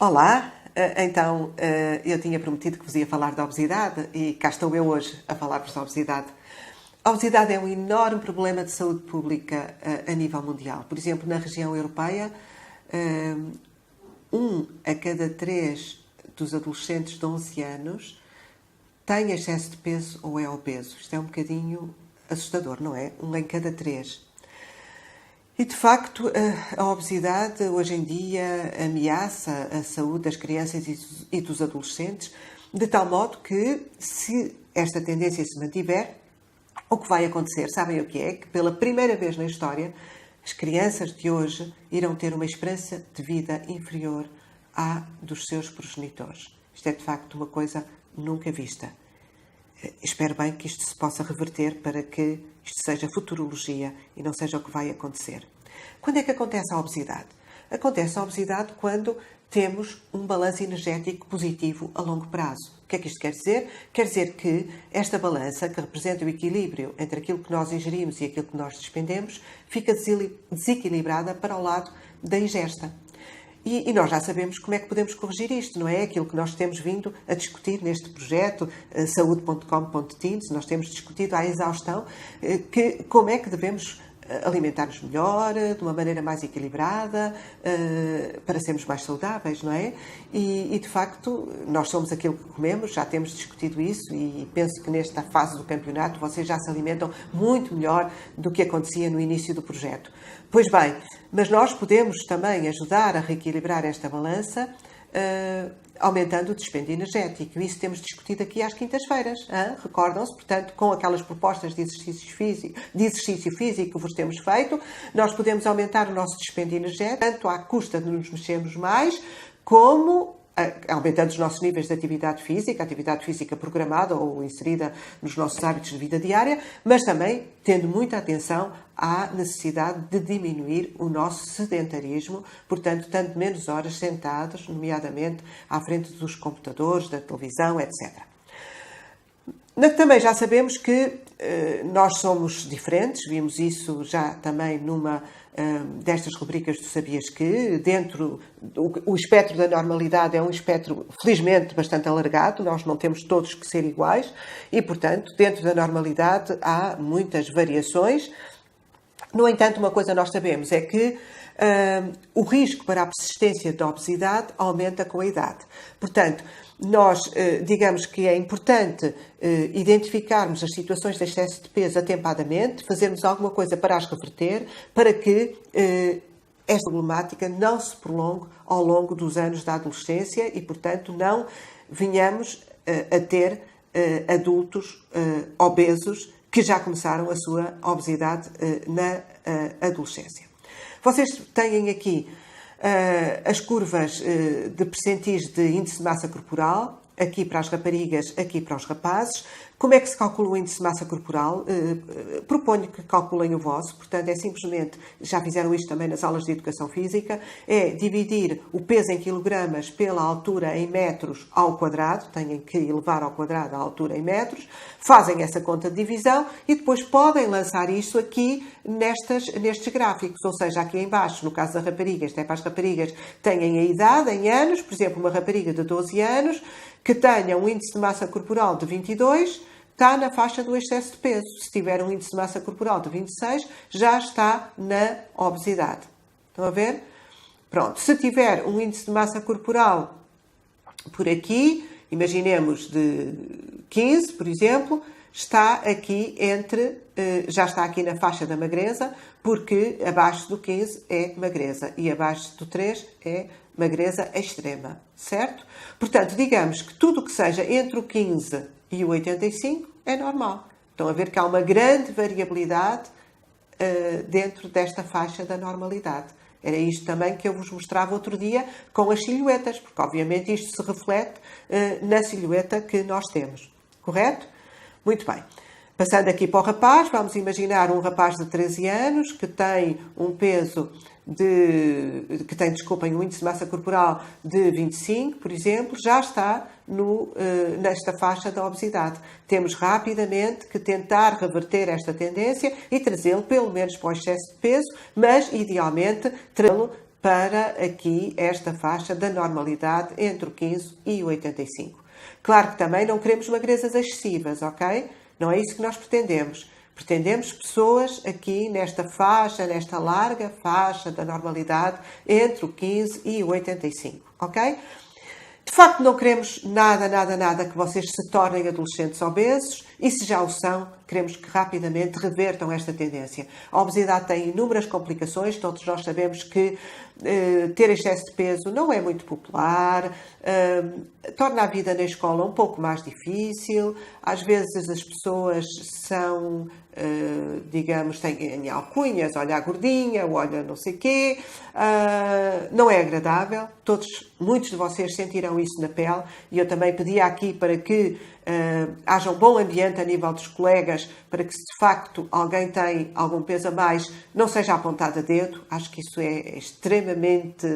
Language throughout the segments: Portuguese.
Olá, eu tinha prometido que vos ia falar da obesidade e cá estou eu hoje a falar-vos da obesidade. A obesidade é um enorme problema de saúde pública a nível mundial. Por exemplo, na região europeia, 1 a cada 3 dos adolescentes de 11 anos tem excesso de peso ou é obeso. Isto é um bocadinho assustador, não é? 1 em cada 3. E, de facto, a obesidade, hoje em dia, ameaça a saúde das crianças e dos adolescentes, de tal modo que, se esta tendência se mantiver, o que vai acontecer, sabem o que é? Que, pela primeira vez na história, as crianças de hoje irão ter uma esperança de vida inferior à dos seus progenitores. Isto é, de facto, uma coisa nunca vista. Espero bem que isto se possa reverter para que isto seja futurologia e não seja o que vai acontecer. Quando é que acontece a obesidade? Acontece a obesidade quando temos um balanço energético positivo a longo prazo. O que é que isto quer dizer? Quer dizer que esta balança, que representa o equilíbrio entre aquilo que nós ingerimos e aquilo que nós despendemos, fica desequilibrada para o lado da ingesta. E nós já sabemos como é que podemos corrigir isto, não é? Aquilo que nós temos vindo a discutir neste projeto, saúde.com.teens, nós temos discutido à exaustão como é que devemos alimentar-nos melhor, de uma maneira mais equilibrada, para sermos mais saudáveis, não é? E, de facto, nós somos aquilo que comemos, já temos discutido isso e penso que nesta fase do campeonato vocês já se alimentam muito melhor do que acontecia no início do projeto. Pois bem, mas nós podemos também ajudar a reequilibrar esta balança aumentando o dispêndio energético. Isso temos discutido aqui às quintas-feiras. Recordam-se? Portanto, com aquelas propostas de exercício físico que vos temos feito, nós podemos aumentar o nosso dispêndio energético, tanto à custa de nos mexermos mais, como aumentando os nossos níveis de atividade física programada ou inserida nos nossos hábitos de vida diária, mas também tendo muita atenção à necessidade de diminuir o nosso sedentarismo, portanto, tanto menos horas sentados, nomeadamente à frente dos computadores, da televisão, etc. Também já sabemos que nós somos diferentes, vimos isso já também numa destas rubricas do Sabias Que, dentro o espectro da normalidade é um espectro, felizmente, bastante alargado, nós não temos todos que ser iguais e, portanto, dentro da normalidade há muitas variações. No entanto, uma coisa nós sabemos é que o risco para a persistência da obesidade aumenta com a idade. Portanto, nós digamos que é importante identificarmos as situações de excesso de peso atempadamente, fazermos alguma coisa para as reverter, para que esta problemática não se prolongue ao longo dos anos da adolescência e, portanto, não venhamos a ter adultos obesos que já começaram a sua obesidade na adolescência. Vocês têm aqui as curvas de percentis de índice de massa corporal, aqui para as raparigas, aqui para os rapazes. Como é que se calcula o índice de massa corporal? Proponho que calculem o vosso, portanto é simplesmente, já fizeram isto também nas aulas de educação física, é dividir o peso em quilogramas pela altura em metros ao quadrado, têm que elevar ao quadrado a altura em metros, fazem essa conta de divisão e depois podem lançar isto aqui nestes gráficos, ou seja, aqui em baixo, no caso da rapariga, isto é para as raparigas, têm a idade em anos, por exemplo, uma rapariga de 12 anos, que tenha um índice de massa corporal de 22, está na faixa do excesso de peso. Se tiver um índice de massa corporal de 26, já está na obesidade. Estão a ver? Pronto. Se tiver um índice de massa corporal por aqui, imaginemos de 15, por exemplo, está aqui já está aqui na faixa da magreza, porque abaixo do 15 é magreza e abaixo do 3 é magreza extrema, certo? Portanto, digamos que tudo o que seja entre o 15 e o 85 é normal. Estão a ver que há uma grande variabilidade dentro desta faixa da normalidade. Era isto também que eu vos mostrava outro dia com as silhuetas, porque obviamente isto se reflete na silhueta que nós temos. Correto? Muito bem. Passando aqui para o rapaz, vamos imaginar um rapaz de 13 anos que tem um peso um índice de massa corporal de 25, por exemplo, já está nesta faixa da obesidade. Temos rapidamente que tentar reverter esta tendência e trazê-lo pelo menos para o excesso de peso, mas idealmente trazê-lo para aqui esta faixa da normalidade entre o 15 e o 85. Claro que também não queremos magrezas excessivas, ok? Não é isso que nós pretendemos. Pretendemos pessoas aqui nesta faixa, nesta larga faixa da normalidade entre o 15 e o 85, ok? De facto, não queremos nada que vocês se tornem adolescentes obesos e, se já o são, queremos que rapidamente revertam esta tendência. A obesidade tem inúmeras complicações, todos nós sabemos que ter excesso de peso não é muito popular, torna a vida na escola um pouco mais difícil, às vezes as pessoas são, digamos, têm alcunhas, olha a gordinha, olha não sei quê, não é agradável, muitos de vocês sentiram isso na pele e eu também pedi aqui para que haja um bom ambiente a nível dos colegas, para que se de facto alguém tem algum peso a mais, não seja apontado a dedo. Acho que isso é extremamente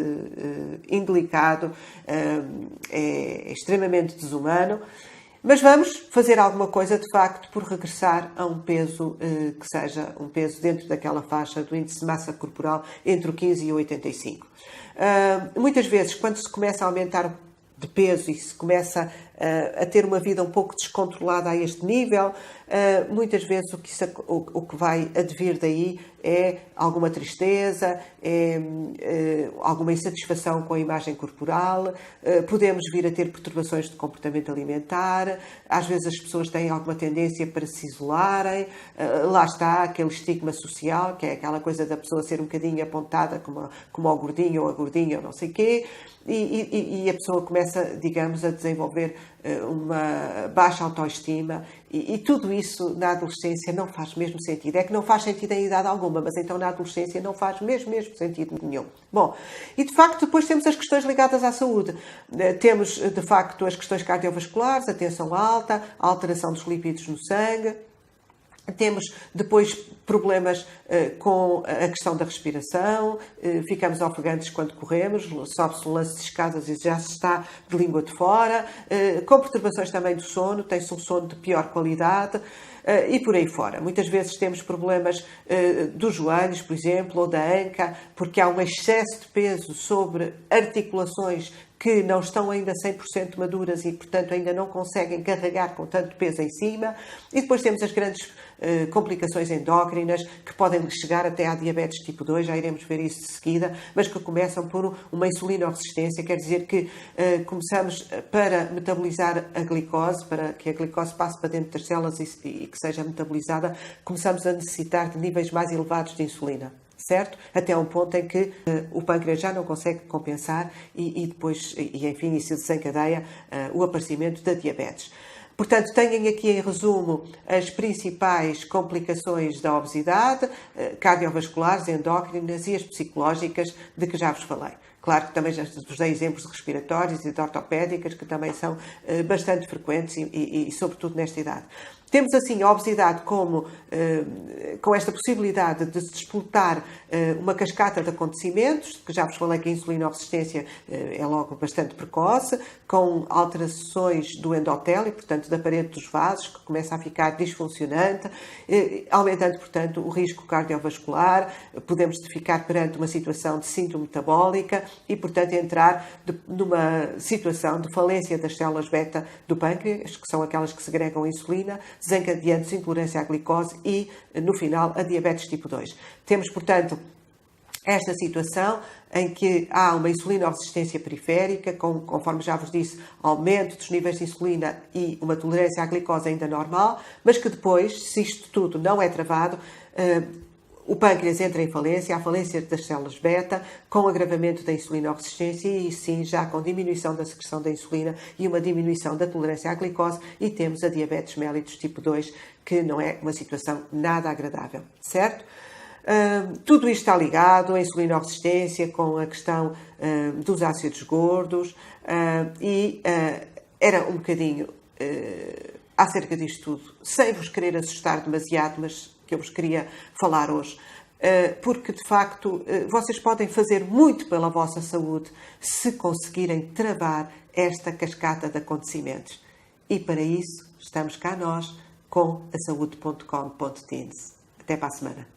indelicado, é extremamente desumano. Mas vamos fazer alguma coisa, de facto, por regressar a um peso que seja um peso dentro daquela faixa do índice de massa corporal entre o 15 e o 85. Muitas vezes, quando se começa a aumentar de peso e se começa a ter uma vida um pouco descontrolada a este nível, muitas vezes o que vai advir daí é alguma tristeza, alguma insatisfação com a imagem corporal, podemos vir a ter perturbações de comportamento alimentar, às vezes as pessoas têm alguma tendência para se isolarem, lá está aquele estigma social, que é aquela coisa da pessoa ser um bocadinho apontada como ao gordinho ou a gordinha ou não sei o quê, e a pessoa começa, digamos, a desenvolver uma baixa autoestima e tudo isso na adolescência não faz mesmo sentido. É que não faz sentido em idade alguma, mas então na adolescência não faz mesmo sentido nenhum. Bom, e de facto depois temos as questões ligadas à saúde. Temos de facto as questões cardiovasculares, a tensão alta, a alteração dos lípidos no sangue. Temos depois problemas com a questão da respiração, ficamos ofegantes quando corremos, sobe-se um lance de escadas e já se está de língua de fora, com perturbações também do sono, tem-se um sono de pior qualidade e por aí fora. Muitas vezes temos problemas dos joelhos, por exemplo, ou da anca, porque há um excesso de peso sobre articulações que não estão ainda 100% maduras e, portanto, ainda não conseguem carregar com tanto peso em cima. E depois temos as grandes complicações endócrinas, que podem chegar até à diabetes tipo 2, já iremos ver isso de seguida, mas que começam por uma insulinoresistência, quer dizer que começamos para metabolizar a glicose, para que a glicose passe para dentro das células e que seja metabolizada, começamos a necessitar de níveis mais elevados de insulina. Certo? Até um ponto em que o pâncreas já não consegue compensar e depois, enfim, isso desencadeia o aparecimento da diabetes. Portanto, tenham aqui em resumo as principais complicações da obesidade, cardiovasculares, endócrinas e as psicológicas de que já vos falei. Claro que também já vos dei exemplos de respiratórios e de ortopédicas, que também são bastante frequentes e sobretudo nesta idade. Temos assim a obesidade com esta possibilidade de se disputar uma cascata de acontecimentos, que já vos falei que a insulinoresistência é logo bastante precoce, com alterações do endotélio, portanto da parede dos vasos, que começa a ficar disfuncionante, aumentando, portanto, o risco cardiovascular, podemos ficar perante uma situação de síndrome metabólica e, portanto, entrar numa situação de falência das células beta do pâncreas, que são aquelas que segregam a insulina, desencadeando intolerância à glicose e, no final, a diabetes tipo 2. Temos, portanto, esta situação em que há uma insulinoresistência periférica, conforme já vos disse, aumento dos níveis de insulina e uma tolerância à glicose ainda normal, mas que depois, se isto tudo não é travado, o pâncreas entra em falência, há falência das células beta, com agravamento da insulinoresistência e sim já com diminuição da secreção da insulina e uma diminuição da tolerância à glicose e temos a diabetes mellitus tipo 2, que não é uma situação nada agradável, certo? Tudo isto está ligado à insulinoresistência com a questão dos ácidos gordos e era um bocadinho acerca disto tudo, sem vos querer assustar demasiado, mas que eu vos queria falar hoje, porque de facto vocês podem fazer muito pela vossa saúde se conseguirem travar esta cascata de acontecimentos. E para isso estamos cá nós com a saúde.com.teens. Até para a semana.